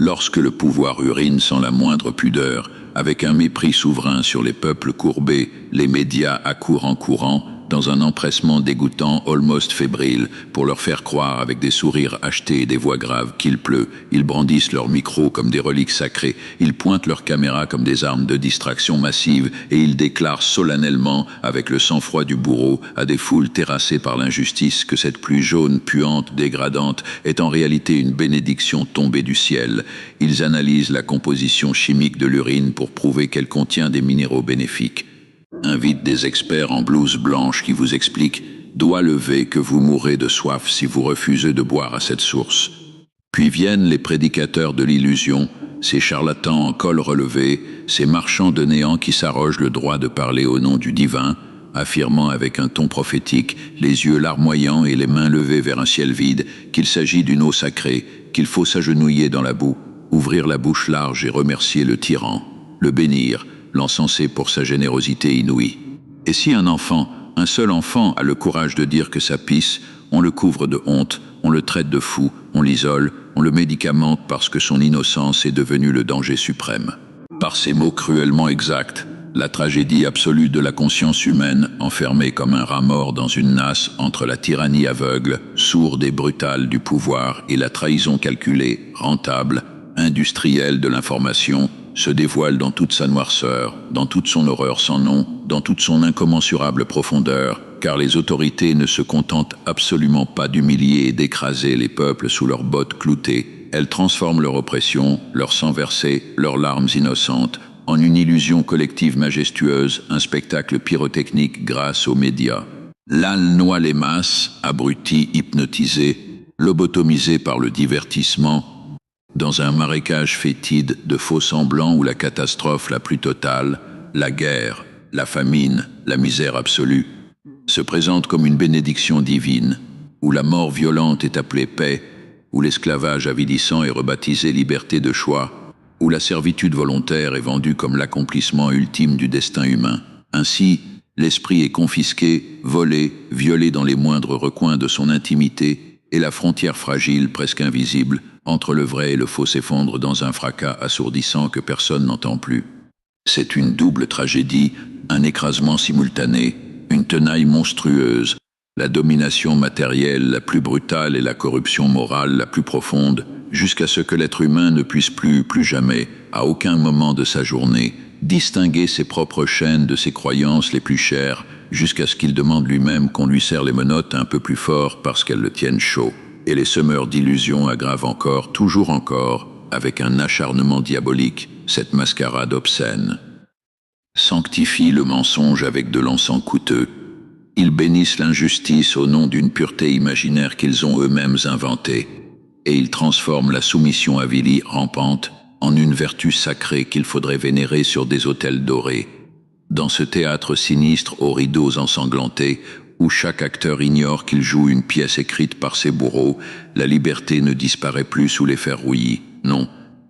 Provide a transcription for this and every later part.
Lorsque le pouvoir urine sans la moindre pudeur, avec un mépris souverain sur les peuples courbés, les médias accourent en courant, dans un empressement dégoûtant, almost fébrile, pour leur faire croire avec des sourires achetés et des voix graves qu'il pleut. Ils brandissent leurs micros comme des reliques sacrées, ils pointent leurs caméras comme des armes de distraction massive et ils déclarent solennellement, avec le sang-froid du bourreau, à des foules terrassées par l'injustice, que cette pluie jaune, puante, dégradante, est en réalité une bénédiction tombée du ciel. Ils analysent la composition chimique de l'urine pour prouver qu'elle contient des minéraux bénéfiques. Invite des experts en blouse blanche qui vous expliquent « doigt levé que vous mourrez de soif si vous refusez de boire à cette source ». Puis viennent les prédicateurs de l'illusion, ces charlatans en col relevé, ces marchands de néant qui s'arrogent le droit de parler au nom du divin, affirmant avec un ton prophétique, les yeux larmoyants et les mains levées vers un ciel vide, qu'il s'agit d'une eau sacrée, qu'il faut s'agenouiller dans la boue, ouvrir la bouche large et remercier le tyran, le bénir, l'encenser pour sa générosité inouïe. Et si un seul enfant a le courage de dire que ça pisse, on le couvre de honte, on le traite de fou, on l'isole, on le médicamente parce que son innocence est devenue le danger suprême. Par ces mots cruellement exacts, la tragédie absolue de la conscience humaine, enfermée comme un rat mort dans une nasse entre la tyrannie aveugle, sourde et brutale du pouvoir et la trahison calculée, rentable, industrielle de l'information, se dévoile dans toute sa noirceur, dans toute son horreur sans nom, dans toute son incommensurable profondeur, car les autorités ne se contentent absolument pas d'humilier et d'écraser les peuples sous leurs bottes cloutées. Elles transforment leur oppression, leur sang versé, leurs larmes innocentes, en une illusion collective majestueuse, un spectacle pyrotechnique grâce aux médias. L'âne noie les masses, abrutis, hypnotisés, lobotomisés par le divertissement, dans un marécage fétide de faux semblants où la catastrophe la plus totale, la guerre, la famine, la misère absolue, se présente comme une bénédiction divine, où la mort violente est appelée paix, où l'esclavage avilissant est rebaptisé liberté de choix, où la servitude volontaire est vendue comme l'accomplissement ultime du destin humain. Ainsi, l'esprit est confisqué, volé, violé dans les moindres recoins de son intimité, et la frontière fragile, presque invisible, entre le vrai et le faux s'effondre dans un fracas assourdissant que personne n'entend plus. C'est une double tragédie, un écrasement simultané, une tenaille monstrueuse, la domination matérielle la plus brutale et la corruption morale la plus profonde, jusqu'à ce que l'être humain ne puisse plus jamais, à aucun moment de sa journée, distinguer ses propres chaînes de ses croyances les plus chères, jusqu'à ce qu'il demande lui-même qu'on lui serre les menottes un peu plus fort parce qu'elles le tiennent chaud. Et les semeurs d'illusions aggravent encore, toujours encore, avec un acharnement diabolique, cette mascarade obscène. Sanctifient le mensonge avec de l'encens coûteux. Ils bénissent l'injustice au nom d'une pureté imaginaire qu'ils ont eux-mêmes inventée. Et ils transforment la soumission avilie, rampante, en une vertu sacrée qu'il faudrait vénérer sur des autels dorés. Dans ce théâtre sinistre aux rideaux ensanglantés, où chaque acteur ignore qu'il joue une pièce écrite par ses bourreaux, la liberté ne disparaît plus sous les fers rouillis. Non,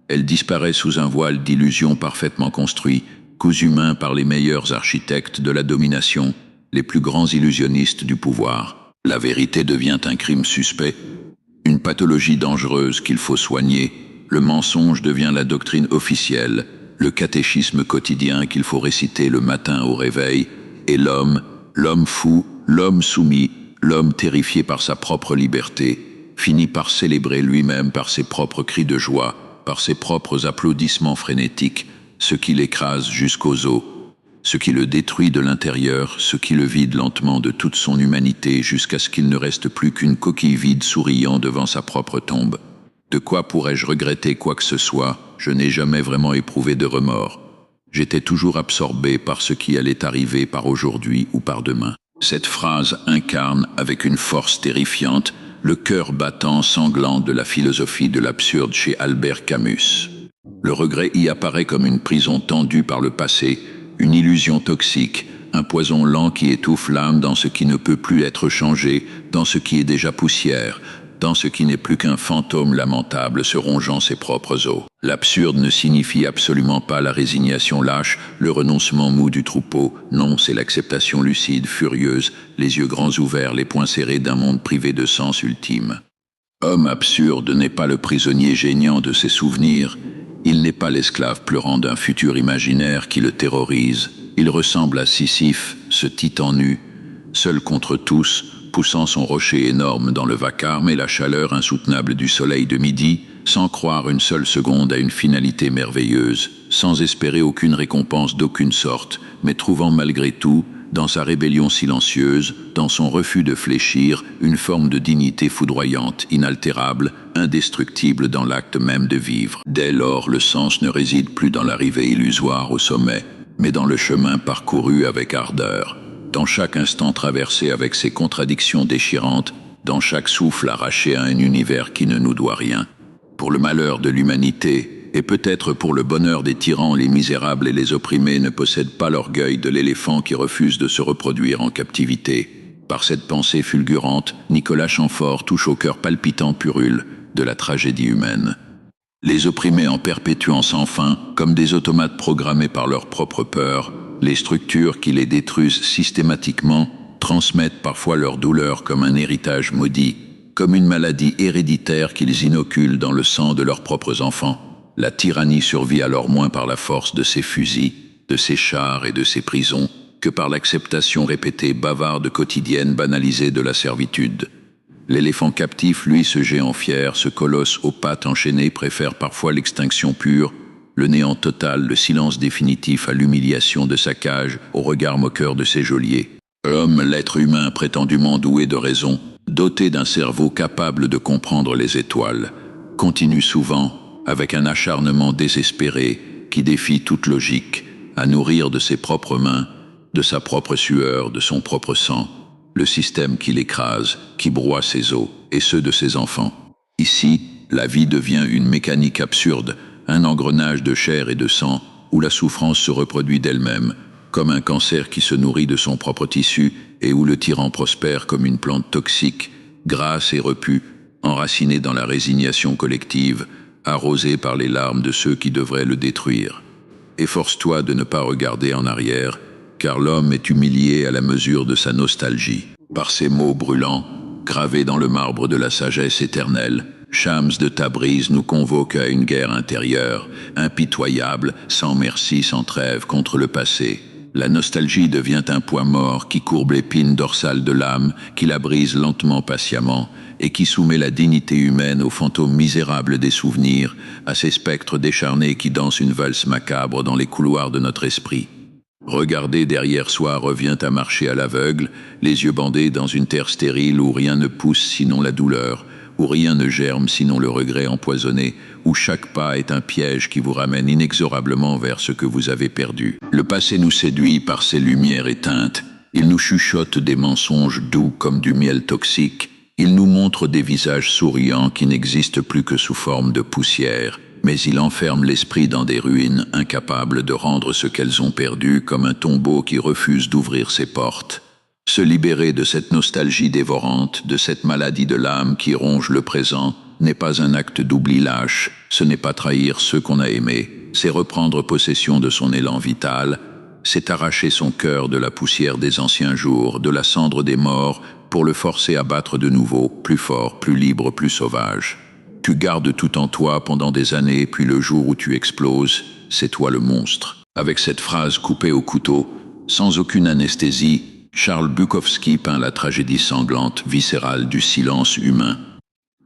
elle disparaît sous un voile d'illusions parfaitement construit, cousu main par les meilleurs architectes de la domination, les plus grands illusionnistes du pouvoir. La vérité devient un crime suspect, une pathologie dangereuse qu'il faut soigner. Le mensonge devient la doctrine officielle, le catéchisme quotidien qu'il faut réciter le matin au réveil, et l'homme fou, l'homme soumis, l'homme terrifié par sa propre liberté, finit par célébrer lui-même par ses propres cris de joie, par ses propres applaudissements frénétiques, ce qui l'écrase jusqu'aux os, ce qui le détruit de l'intérieur, ce qui le vide lentement de toute son humanité jusqu'à ce qu'il ne reste plus qu'une coquille vide souriant devant sa propre tombe. De quoi pourrais-je regretter quoi que ce soit? Je n'ai jamais vraiment éprouvé de remords. J'étais toujours absorbé par ce qui allait arriver par aujourd'hui ou par demain. Cette phrase incarne avec une force terrifiante le cœur battant sanglant de la philosophie de l'absurde chez Albert Camus. Le regret y apparaît comme une prison tendue par le passé, une illusion toxique, un poison lent qui étouffe l'âme dans ce qui ne peut plus être changé, dans ce qui est déjà poussière, dans ce qui n'est plus qu'un fantôme lamentable se rongeant ses propres os. L'absurde ne signifie absolument pas la résignation lâche, le renoncement mou du troupeau. Non, c'est l'acceptation lucide, furieuse, les yeux grands ouverts, les poings serrés d'un monde privé de sens ultime. Homme absurde n'est pas le prisonnier geignant de ses souvenirs, il n'est pas l'esclave pleurant d'un futur imaginaire qui le terrorise. Il ressemble à Sisyphe, ce titan nu, seul contre tous, poussant son rocher énorme dans le vacarme et la chaleur insoutenable du soleil de midi, sans croire une seule seconde à une finalité merveilleuse, sans espérer aucune récompense d'aucune sorte, mais trouvant malgré tout, dans sa rébellion silencieuse, dans son refus de fléchir, une forme de dignité foudroyante, inaltérable, indestructible dans l'acte même de vivre. Dès lors, le sens ne réside plus dans l'arrivée illusoire au sommet, mais dans le chemin parcouru avec ardeur, dans chaque instant traversé avec ses contradictions déchirantes, dans chaque souffle arraché à un univers qui ne nous doit rien. Pour le malheur de l'humanité, et peut-être pour le bonheur des tyrans, les misérables et les opprimés ne possèdent pas l'orgueil de l'éléphant qui refuse de se reproduire en captivité. Par cette pensée fulgurante, Nicolas Chamfort touche au cœur palpitant purule de la tragédie humaine. Les opprimés en perpétuant sans fin, comme des automates programmés par leur propre peur, les structures qui les détruisent systématiquement transmettent parfois leur douleur comme un héritage maudit, comme une maladie héréditaire qu'ils inoculent dans le sang de leurs propres enfants. La tyrannie survit alors moins par la force de ses fusils, de ses chars et de ses prisons, que par l'acceptation répétée, bavarde, quotidienne, banalisée de la servitude. L'éléphant captif, lui, ce géant fier, ce colosse aux pattes enchaînées, préfère parfois l'extinction pure, le néant total, le silence définitif à l'humiliation de sa cage, au regard moqueur de ses geôliers. L'homme, l'être humain prétendument doué de raison, doté d'un cerveau capable de comprendre les étoiles, continue souvent, avec un acharnement désespéré qui défie toute logique, à nourrir de ses propres mains, de sa propre sueur, de son propre sang, le système qui l'écrase, qui broie ses os, et ceux de ses enfants. Ici, la vie devient une mécanique absurde, un engrenage de chair et de sang, où la souffrance se reproduit d'elle-même, comme un cancer qui se nourrit de son propre tissu, et où le tyran prospère comme une plante toxique, grasse et repue, enracinée dans la résignation collective, arrosé par les larmes de ceux qui devraient le détruire. Efforce-toi de ne pas regarder en arrière, car l'homme est humilié à la mesure de sa nostalgie. Par ces mots brûlants, gravés dans le marbre de la sagesse éternelle, Shams de Tabriz nous convoque à une guerre intérieure, impitoyable, sans merci, sans trêve, contre le passé. La nostalgie devient un poids mort qui courbe l'épine dorsale de l'âme, qui la brise lentement, patiemment, et qui soumet la dignité humaine aux fantômes misérables des souvenirs, à ces spectres décharnés qui dansent une valse macabre dans les couloirs de notre esprit. Regarder derrière soi revient à marcher à l'aveugle, les yeux bandés dans une terre stérile où rien ne pousse sinon la douleur, où rien ne germe sinon le regret empoisonné, où chaque pas est un piège qui vous ramène inexorablement vers ce que vous avez perdu. Le passé nous séduit par ses lumières éteintes, il nous chuchote des mensonges doux comme du miel toxique, il nous montre des visages souriants qui n'existent plus que sous forme de poussière, mais il enferme l'esprit dans des ruines incapables de rendre ce qu'elles ont perdu, comme un tombeau qui refuse d'ouvrir ses portes. Se libérer de cette nostalgie dévorante, de cette maladie de l'âme qui ronge le présent, n'est pas un acte d'oubli lâche, ce n'est pas trahir ceux qu'on a aimés, c'est reprendre possession de son élan vital, c'est arracher son cœur de la poussière des anciens jours, de la cendre des morts, pour le forcer à battre de nouveau, plus fort, plus libre, plus sauvage. Tu gardes tout en toi pendant des années, puis le jour où tu exploses, c'est toi le monstre. Avec cette phrase coupée au couteau, sans aucune anesthésie, Charles Bukowski peint la tragédie sanglante, viscérale du silence humain.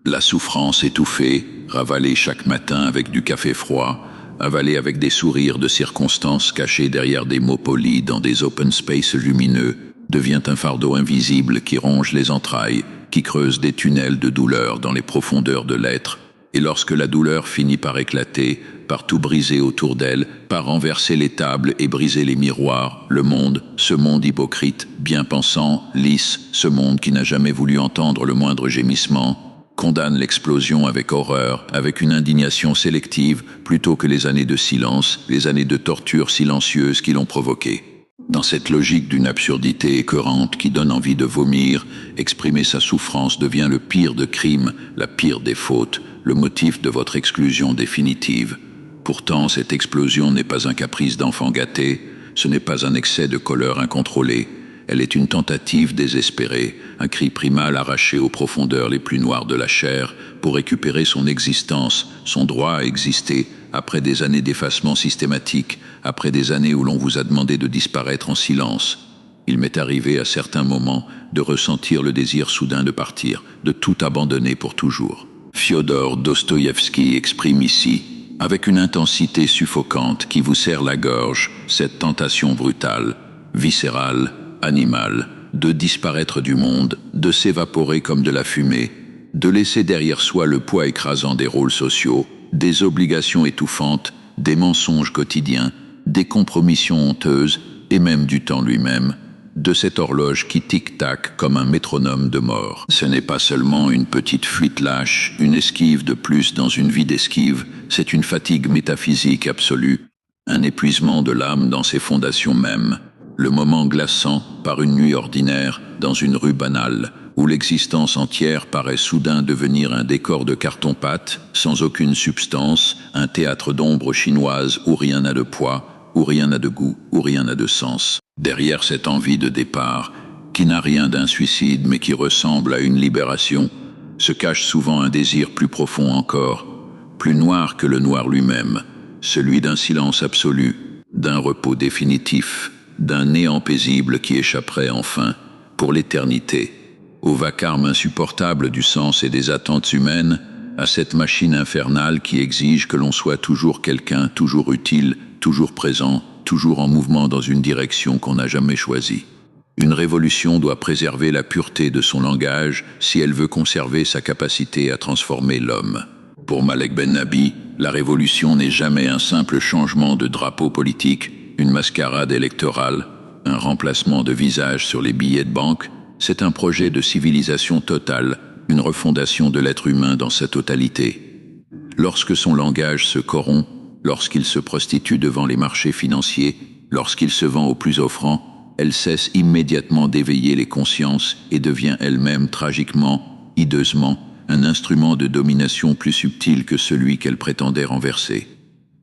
La souffrance étouffée, ravalée chaque matin avec du café froid, avalée avec des sourires de circonstances cachés derrière des mots polis dans des open space lumineux, devient un fardeau invisible qui ronge les entrailles, qui creuse des tunnels de douleur dans les profondeurs de l'être, et lorsque la douleur finit par éclater, par tout briser autour d'elle, par renverser les tables et briser les miroirs, le monde, ce monde hypocrite, bien pensant, lisse, ce monde qui n'a jamais voulu entendre le moindre gémissement, condamne l'explosion avec horreur, avec une indignation sélective, plutôt que les années de silence, les années de torture silencieuse qui l'ont provoqué. Dans cette logique d'une absurdité écœurante qui donne envie de vomir, exprimer sa souffrance devient le pire de crimes, la pire des fautes, le motif de votre exclusion définitive. Pourtant, cette explosion n'est pas un caprice d'enfant gâté, ce n'est pas un excès de colère incontrôlée. Elle est une tentative désespérée, un cri primal arraché aux profondeurs les plus noires de la chair pour récupérer son existence, son droit à exister, après des années d'effacement systématique, après des années où l'on vous a demandé de disparaître en silence. Il m'est arrivé à certains moments de ressentir le désir soudain de partir, de tout abandonner pour toujours. Fyodor Dostoïevski exprime ici, avec une intensité suffocante qui vous serre la gorge, cette tentation brutale, viscérale, animale, de disparaître du monde, de s'évaporer comme de la fumée, de laisser derrière soi le poids écrasant des rôles sociaux, des obligations étouffantes, des mensonges quotidiens, des compromissions honteuses et même du temps lui-même, de cette horloge qui tic-tac comme un métronome de mort. Ce n'est pas seulement une petite fuite lâche, une esquive de plus dans une vie d'esquive, c'est une fatigue métaphysique absolue, un épuisement de l'âme dans ses fondations mêmes, le moment glaçant par une nuit ordinaire dans une rue banale, où l'existence entière paraît soudain devenir un décor de carton-pâte, sans aucune substance, un théâtre d'ombres chinoises où rien n'a de poids, où rien n'a de goût, où rien n'a de sens. Derrière cette envie de départ, qui n'a rien d'un suicide mais qui ressemble à une libération, se cache souvent un désir plus profond encore, plus noir que le noir lui-même, celui d'un silence absolu, d'un repos définitif, d'un néant paisible qui échapperait enfin, pour l'éternité, au vacarme insupportable du sens et des attentes humaines, à cette machine infernale qui exige que l'on soit toujours quelqu'un, toujours utile, toujours présent, toujours en mouvement dans une direction qu'on n'a jamais choisie. Une révolution doit préserver la pureté de son langage si elle veut conserver sa capacité à transformer l'homme. Pour Malek Ben-Nabi, la révolution n'est jamais un simple changement de drapeau politique, une mascarade électorale, un remplacement de visage sur les billets de banque, c'est un projet de civilisation totale, une refondation de l'être humain dans sa totalité. Lorsque son langage se corrompt, lorsqu'il se prostitue devant les marchés financiers, lorsqu'il se vend au plus offrant, elle cesse immédiatement d'éveiller les consciences et devient elle-même tragiquement, hideusement, un instrument de domination plus subtil que celui qu'elle prétendait renverser.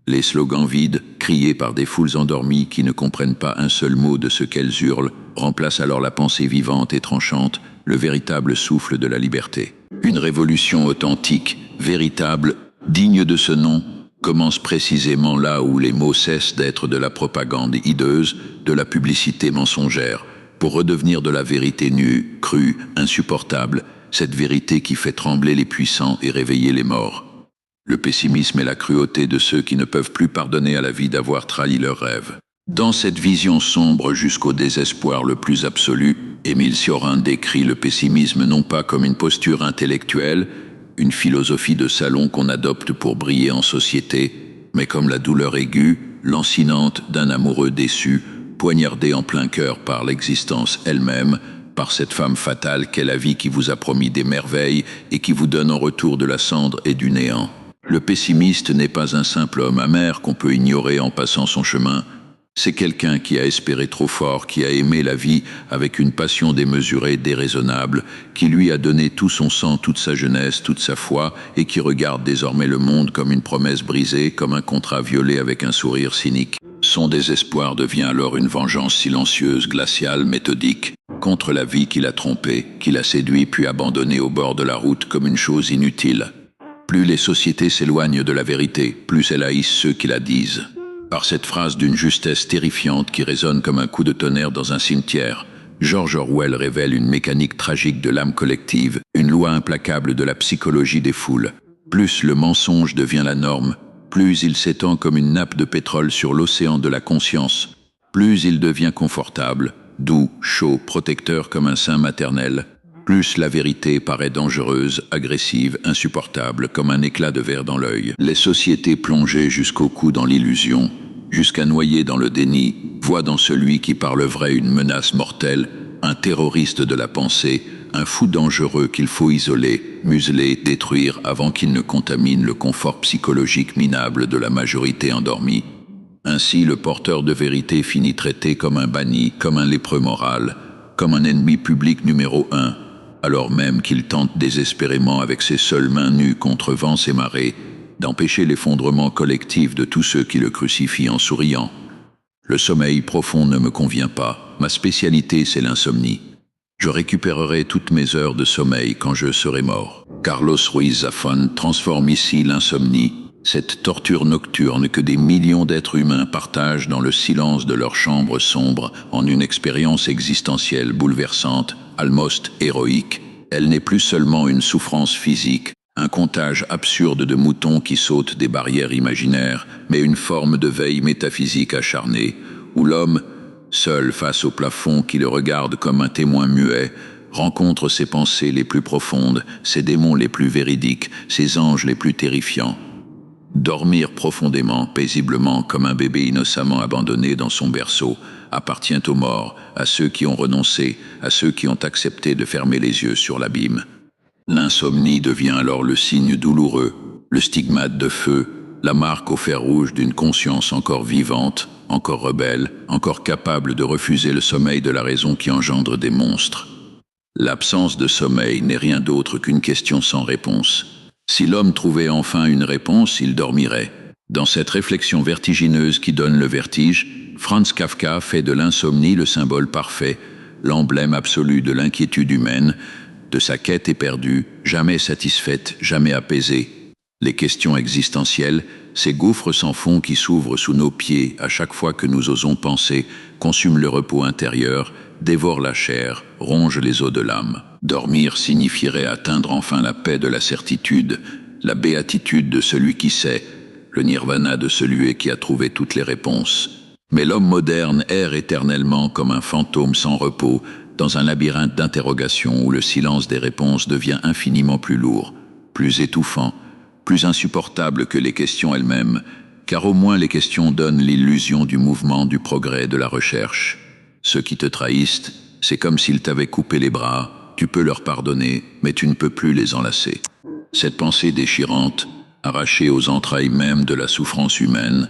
Les slogans vides, criés par des foules endormies qui ne comprennent pas un seul mot de ce qu'elles hurlent, remplacent alors la pensée vivante et tranchante, le véritable souffle de la liberté. Une révolution authentique, véritable, digne de ce nom, commence précisément là où les mots cessent d'être de la propagande hideuse, de la publicité mensongère, pour redevenir de la vérité nue, crue, insupportable, cette vérité qui fait trembler les puissants et réveiller les morts. Le pessimisme est la cruauté de ceux qui ne peuvent plus pardonner à la vie d'avoir trahi leurs rêves. Dans cette vision sombre jusqu'au désespoir le plus absolu, Émile Cioran décrit le pessimisme non pas comme une posture intellectuelle, une philosophie de salon qu'on adopte pour briller en société, mais comme la douleur aiguë, lancinante d'un amoureux déçu, poignardé en plein cœur par l'existence elle-même, par cette femme fatale qu'est la vie qui vous a promis des merveilles et qui vous donne en retour de la cendre et du néant. Le pessimiste n'est pas un simple homme amer qu'on peut ignorer en passant son chemin. C'est quelqu'un qui a espéré trop fort, qui a aimé la vie avec une passion démesurée, déraisonnable, qui lui a donné tout son sang, toute sa jeunesse, toute sa foi, et qui regarde désormais le monde comme une promesse brisée, comme un contrat violé avec un sourire cynique. Son désespoir devient alors une vengeance silencieuse, glaciale, méthodique, contre la vie qu'il a trompée, qu'il a séduit puis abandonnée au bord de la route comme une chose inutile. Plus les sociétés s'éloignent de la vérité, plus elles haïssent ceux qui la disent. Par cette phrase d'une justesse terrifiante qui résonne comme un coup de tonnerre dans un cimetière, George Orwell révèle une mécanique tragique de l'âme collective, une loi implacable de la psychologie des foules. Plus le mensonge devient la norme, plus il s'étend comme une nappe de pétrole sur l'océan de la conscience, plus il devient confortable, doux, chaud, protecteur comme un sein maternel, plus la vérité paraît dangereuse, agressive, insupportable, comme un éclat de verre dans l'œil. Les sociétés plongées jusqu'au cou dans l'illusion, jusqu'à noyer dans le déni, voient dans celui qui parle vrai une menace mortelle, un terroriste de la pensée, un fou dangereux qu'il faut isoler, museler, détruire avant qu'il ne contamine le confort psychologique minable de la majorité endormie. Ainsi, le porteur de vérité finit traité comme un banni, comme un lépreux moral, comme un ennemi public numéro 1, alors même qu'il tente désespérément avec ses seules mains nues contre vents et marées, d'empêcher l'effondrement collectif de tous ceux qui le crucifient en souriant. Le sommeil profond ne me convient pas. Ma spécialité, c'est l'insomnie. Je récupérerai toutes mes heures de sommeil quand je serai mort. Carlos Ruiz Zafón transforme ici l'insomnie, cette torture nocturne que des millions d'êtres humains partagent dans le silence de leur chambre sombre, en une expérience existentielle bouleversante, almost héroïque. Elle n'est plus seulement une souffrance physique, un comptage absurde de moutons qui sautent des barrières imaginaires, mais une forme de veille métaphysique acharnée, où l'homme, seul face au plafond qui le regarde comme un témoin muet, rencontre ses pensées les plus profondes, ses démons les plus véridiques, ses anges les plus terrifiants. Dormir profondément, paisiblement, comme un bébé innocemment abandonné dans son berceau, appartient aux morts, à ceux qui ont renoncé, à ceux qui ont accepté de fermer les yeux sur l'abîme. L'insomnie devient alors le signe douloureux, le stigmate de feu, la marque au fer rouge d'une conscience encore vivante, encore rebelle, encore capable de refuser le sommeil de la raison qui engendre des monstres. L'absence de sommeil n'est rien d'autre qu'une question sans réponse. Si l'homme trouvait enfin une réponse, il dormirait. Dans cette réflexion vertigineuse qui donne le vertige, Franz Kafka fait de l'insomnie le symbole parfait, l'emblème absolu de l'inquiétude humaine, de sa quête éperdue, jamais satisfaite, jamais apaisée. Les questions existentielles, ces gouffres sans fond qui s'ouvrent sous nos pieds à chaque fois que nous osons penser, consument le repos intérieur, dévorent la chair, rongent les os de l'âme. Dormir signifierait atteindre enfin la paix de la certitude, la béatitude de celui qui sait, le nirvana de celui qui a trouvé toutes les réponses. Mais l'homme moderne erre éternellement comme un fantôme sans repos, dans un labyrinthe d'interrogations où le silence des réponses devient infiniment plus lourd, plus étouffant, plus insupportable que les questions elles-mêmes, car au moins les questions donnent l'illusion du mouvement, du progrès, de la recherche. Ceux qui te trahissent, c'est comme s'ils t'avaient coupé les bras, tu peux leur pardonner, mais tu ne peux plus les enlacer. Cette pensée déchirante, arrachée aux entrailles mêmes de la souffrance humaine,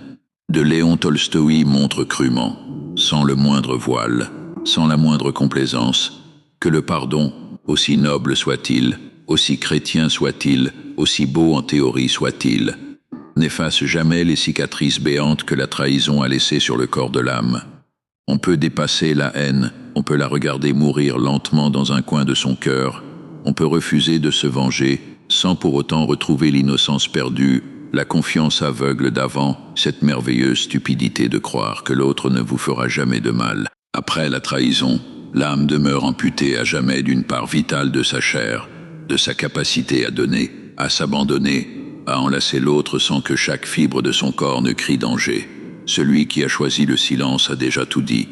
de Léon Tolstoï montre crûment, sans le moindre voile, sans la moindre complaisance, que le pardon, aussi noble soit-il, aussi chrétien soit-il, aussi beau en théorie soit-il, n'efface jamais les cicatrices béantes que la trahison a laissées sur le corps de l'âme. On peut dépasser la haine, on peut la regarder mourir lentement dans un coin de son cœur, on peut refuser de se venger, sans pour autant retrouver l'innocence perdue, la confiance aveugle d'avant, cette merveilleuse stupidité de croire que l'autre ne vous fera jamais de mal. Après la trahison, l'âme demeure amputée à jamais d'une part vitale de sa chair, de sa capacité à donner, à s'abandonner, à enlacer l'autre sans que chaque fibre de son corps ne crie danger. Celui qui a choisi le silence a déjà tout dit.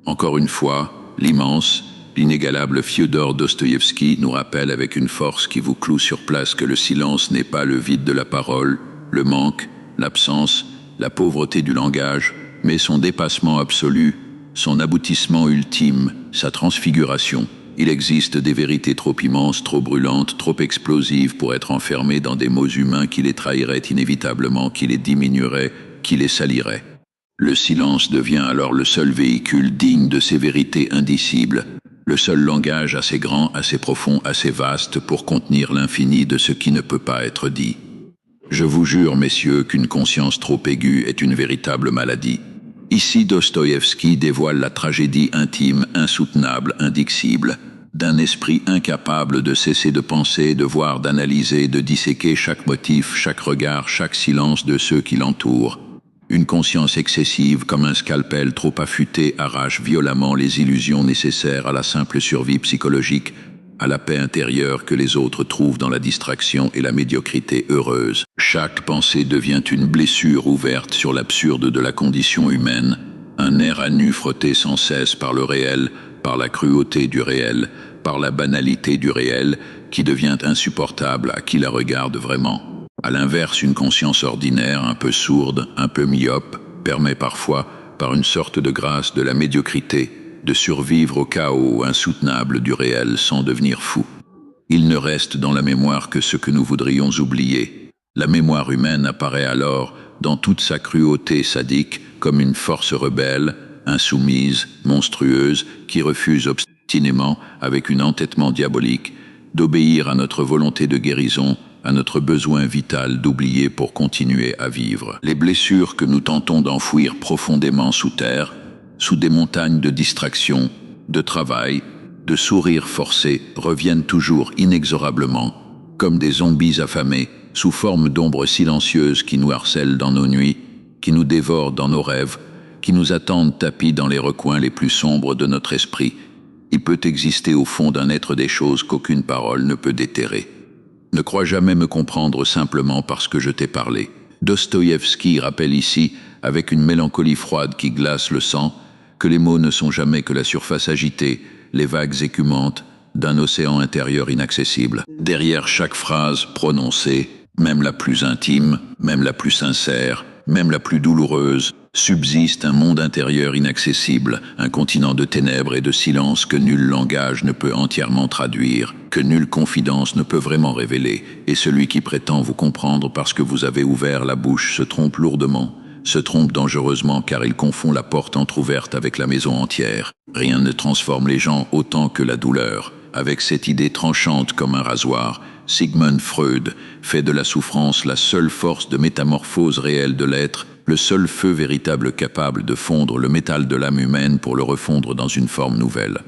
Encore une fois, l'immense, l'inégalable Fiodor Dostoïevski nous rappelle avec une force qui vous cloue sur place que le silence n'est pas le vide de la parole, le manque, l'absence, la pauvreté du langage, mais son dépassement absolu, son aboutissement ultime, sa transfiguration. Il existe des vérités trop immenses, trop brûlantes, trop explosives pour être enfermées dans des mots humains qui les trahiraient inévitablement, qui les diminueraient, qui les saliraient. Le silence devient alors le seul véhicule digne de ces vérités indicibles, le seul langage assez grand, assez profond, assez vaste pour contenir l'infini de ce qui ne peut pas être dit. Je vous jure, messieurs, qu'une conscience trop aiguë est une véritable maladie. Ici, Dostoïevski dévoile la tragédie intime, insoutenable, indixible, d'un esprit incapable de cesser de penser, de voir, d'analyser, de disséquer chaque motif, chaque regard, chaque silence de ceux qui l'entourent. Une conscience excessive, comme un scalpel trop affûté, arrache violemment les illusions nécessaires à la simple survie psychologique, à la paix intérieure que les autres trouvent dans la distraction et la médiocrité heureuse. Chaque pensée devient une blessure ouverte sur l'absurde de la condition humaine, un nerf à nu frotté sans cesse par le réel, par la cruauté du réel, par la banalité du réel, qui devient insupportable à qui la regarde vraiment. À l'inverse, une conscience ordinaire, un peu sourde, un peu myope, permet parfois, par une sorte de grâce de la médiocrité, de survivre au chaos insoutenable du réel sans devenir fou. Il ne reste dans la mémoire que ce que nous voudrions oublier. La mémoire humaine apparaît alors, dans toute sa cruauté sadique, comme une force rebelle, insoumise, monstrueuse, qui refuse obstinément, avec un entêtement diabolique, d'obéir à notre volonté de guérison, à notre besoin vital d'oublier pour continuer à vivre. Les blessures que nous tentons d'enfouir profondément sous terre, sous des montagnes de distractions, de travail, de sourires forcés, reviennent toujours inexorablement, comme des zombies affamés, sous forme d'ombres silencieuses qui nous harcèlent dans nos nuits, qui nous dévorent dans nos rêves, qui nous attendent tapis dans les recoins les plus sombres de notre esprit. Il peut exister au fond d'un être des choses qu'aucune parole ne peut déterrer. Ne crois jamais me comprendre simplement parce que je t'ai parlé. Dostoïevski rappelle ici, avec une mélancolie froide qui glace le sang, que les mots ne sont jamais que la surface agitée, les vagues écumantes d'un océan intérieur inaccessible. Derrière chaque phrase prononcée, même la plus intime, même la plus sincère, même la plus douloureuse, subsiste un monde intérieur inaccessible, un continent de ténèbres et de silence que nul langage ne peut entièrement traduire, que nulle confidence ne peut vraiment révéler, et celui qui prétend vous comprendre parce que vous avez ouvert la bouche se trompe lourdement, se trompe dangereusement car il confond la porte entr'ouverte avec la maison entière. Rien ne transforme les gens autant que la douleur. Avec cette idée tranchante comme un rasoir, Sigmund Freud fait de la souffrance la seule force de métamorphose réelle de l'être, le seul feu véritable capable de fondre le métal de l'âme humaine pour le refondre dans une forme nouvelle.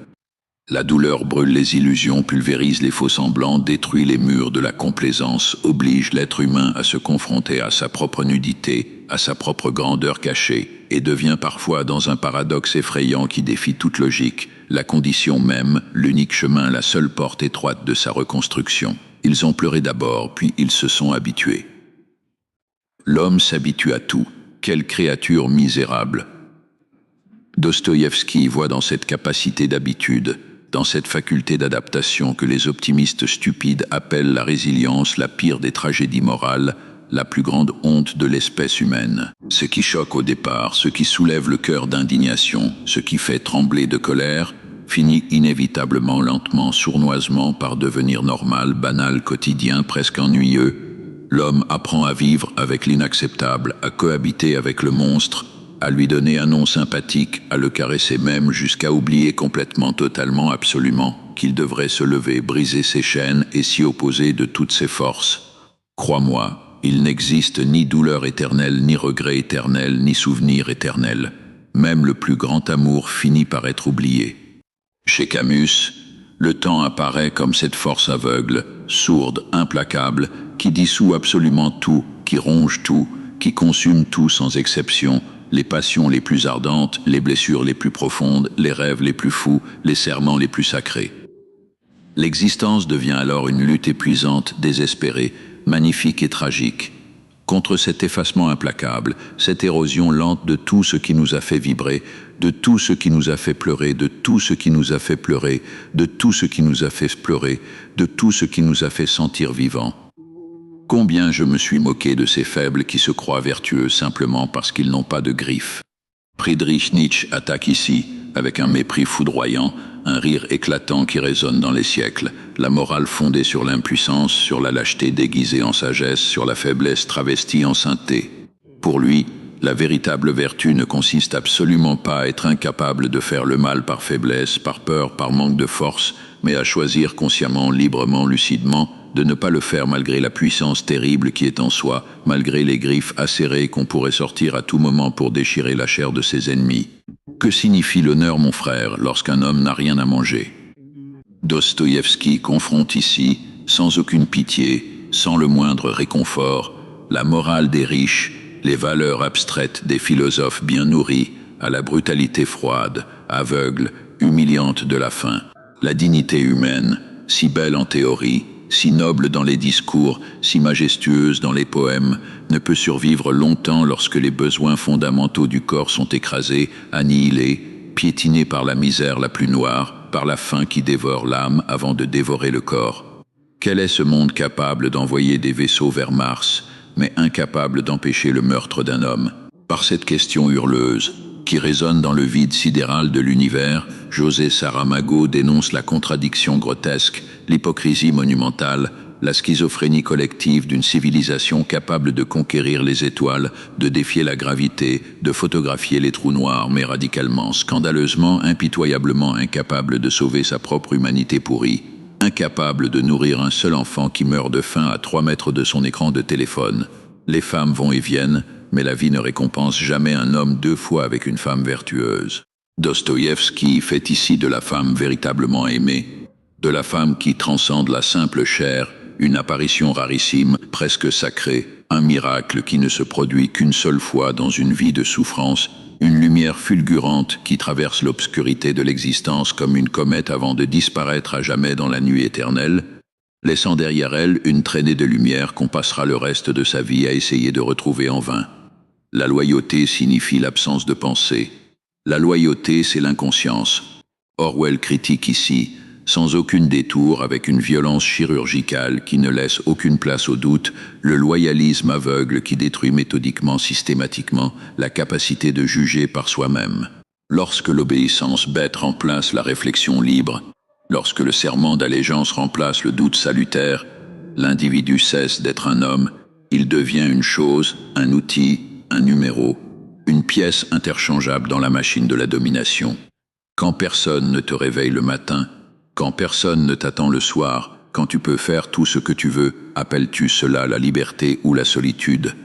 La douleur brûle les illusions, pulvérise les faux-semblants, détruit les murs de la complaisance, oblige l'être humain à se confronter à sa propre nudité, à sa propre grandeur cachée, et devient parfois, dans un paradoxe effrayant qui défie toute logique, la condition même, l'unique chemin, la seule porte étroite de sa reconstruction. Ils ont pleuré d'abord, puis ils se sont habitués. L'homme s'habitue à tout. Quelle créature misérable! Dostoïevski voit dans cette capacité d'habitude, dans cette faculté d'adaptation que les optimistes stupides appellent la résilience, la pire des tragédies morales, la plus grande honte de l'espèce humaine. Ce qui choque au départ, ce qui soulève le cœur d'indignation, ce qui fait trembler de colère, finit inévitablement, lentement, sournoisement par devenir normal, banal, quotidien, presque ennuyeux. L'homme apprend à vivre avec l'inacceptable, à cohabiter avec le monstre, à lui donner un nom sympathique, à le caresser même jusqu'à oublier complètement, totalement, absolument, qu'il devrait se lever, briser ses chaînes et s'y opposer de toutes ses forces. Crois-moi, il n'existe ni douleur éternelle, ni regret éternel, ni souvenir éternel. Même le plus grand amour finit par être oublié. Chez Camus, le temps apparaît comme cette force aveugle, sourde, implacable, qui dissout absolument tout, qui ronge tout, qui consume tout sans exception, les passions les plus ardentes, les blessures les plus profondes, les rêves les plus fous, les serments les plus sacrés. L'existence devient alors une lutte épuisante, désespérée, magnifique et tragique. Contre cet effacement implacable, cette érosion lente de tout ce qui nous a fait vibrer, de tout ce qui nous a fait pleurer, de tout ce qui nous a fait pleurer, de tout ce qui nous a fait pleurer, de tout ce qui nous a fait sentir vivants. Combien je me suis moqué de ces faibles qui se croient vertueux simplement parce qu'ils n'ont pas de griffes. Friedrich Nietzsche attaque ici, avec un mépris foudroyant, un rire éclatant qui résonne dans les siècles, la morale fondée sur l'impuissance, sur la lâcheté déguisée en sagesse, sur la faiblesse travestie en sainteté. Pour lui, la véritable vertu ne consiste absolument pas à être incapable de faire le mal par faiblesse, par peur, par manque de force, mais à choisir consciemment, librement, lucidement, de ne pas le faire malgré la puissance terrible qui est en soi, malgré les griffes acérées qu'on pourrait sortir à tout moment pour déchirer la chair de ses ennemis. Que signifie l'honneur, mon frère, lorsqu'un homme n'a rien à manger? Dostoïevski confronte ici, sans aucune pitié, sans le moindre réconfort, la morale des riches, les valeurs abstraites des philosophes bien nourris, à la brutalité froide, aveugle, humiliante de la faim. La dignité humaine, si belle en théorie, si noble dans les discours, si majestueuse dans les poèmes, ne peut survivre longtemps lorsque les besoins fondamentaux du corps sont écrasés, annihilés, piétinés par la misère la plus noire, par la faim qui dévore l'âme avant de dévorer le corps. Quel est ce monde capable d'envoyer des vaisseaux vers Mars, mais incapable d'empêcher le meurtre d'un homme? Par cette question hurleuse, qui résonne dans le vide sidéral de l'univers, José Saramago dénonce la contradiction grotesque, l'hypocrisie monumentale, la schizophrénie collective d'une civilisation capable de conquérir les étoiles, de défier la gravité, de photographier les trous noirs, mais radicalement, scandaleusement, impitoyablement incapable de sauver sa propre humanité pourrie. incapable de nourrir un seul enfant qui meurt de faim à 3 mètres de son écran de téléphone. Les femmes vont et viennent, mais la vie ne récompense jamais un homme 2 fois avec une femme vertueuse. Dostoïevski fait ici de la femme véritablement aimée, de la femme qui transcende la simple chair, une apparition rarissime, presque sacrée, un miracle qui ne se produit qu'une seule fois dans une vie de souffrance, une lumière fulgurante qui traverse l'obscurité de l'existence comme une comète avant de disparaître à jamais dans la nuit éternelle, laissant derrière elle une traînée de lumière qu'on passera le reste de sa vie à essayer de retrouver en vain. La loyauté signifie l'absence de pensée. La loyauté, c'est l'inconscience. Orwell critique ici, sans aucun détour, avec une violence chirurgicale qui ne laisse aucune place au doute, le loyalisme aveugle qui détruit méthodiquement, systématiquement, la capacité de juger par soi-même. Lorsque l'obéissance bête remplace la réflexion libre, lorsque le serment d'allégeance remplace le doute salutaire, l'individu cesse d'être un homme, il devient une chose, un outil, un numéro, une pièce interchangeable dans la machine de la domination. Quand personne ne te réveille le matin, quand personne ne t'attend le soir, quand tu peux faire tout ce que tu veux, appelles-tu cela la liberté ou la solitude?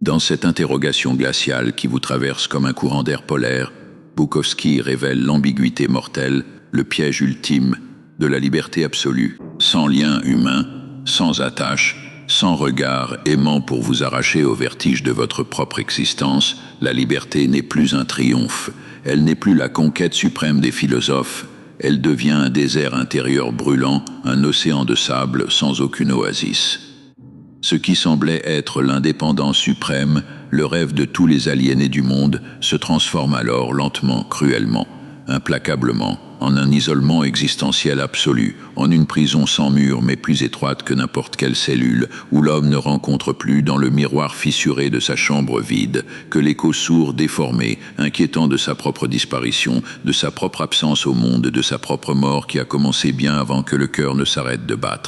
Dans cette interrogation glaciale qui vous traverse comme un courant d'air polaire, Bukowski révèle l'ambiguïté mortelle, le piège ultime de la liberté absolue, sans lien humain, sans attache, sans regard aimant pour vous arracher au vertige de votre propre existence. La liberté n'est plus un triomphe, elle n'est plus la conquête suprême des philosophes, elle devient un désert intérieur brûlant, un océan de sable sans aucune oasis. Ce qui semblait être l'indépendance suprême, le rêve de tous les aliénés du monde, se transforme alors lentement, cruellement, implacablement, en un isolement existentiel absolu, en une prison sans mur mais plus étroite que n'importe quelle cellule, où l'homme ne rencontre plus dans le miroir fissuré de sa chambre vide que l'écho sourd, déformé, inquiétant de sa propre disparition, de sa propre absence au monde, de sa propre mort qui a commencé bien avant que le cœur ne s'arrête de battre.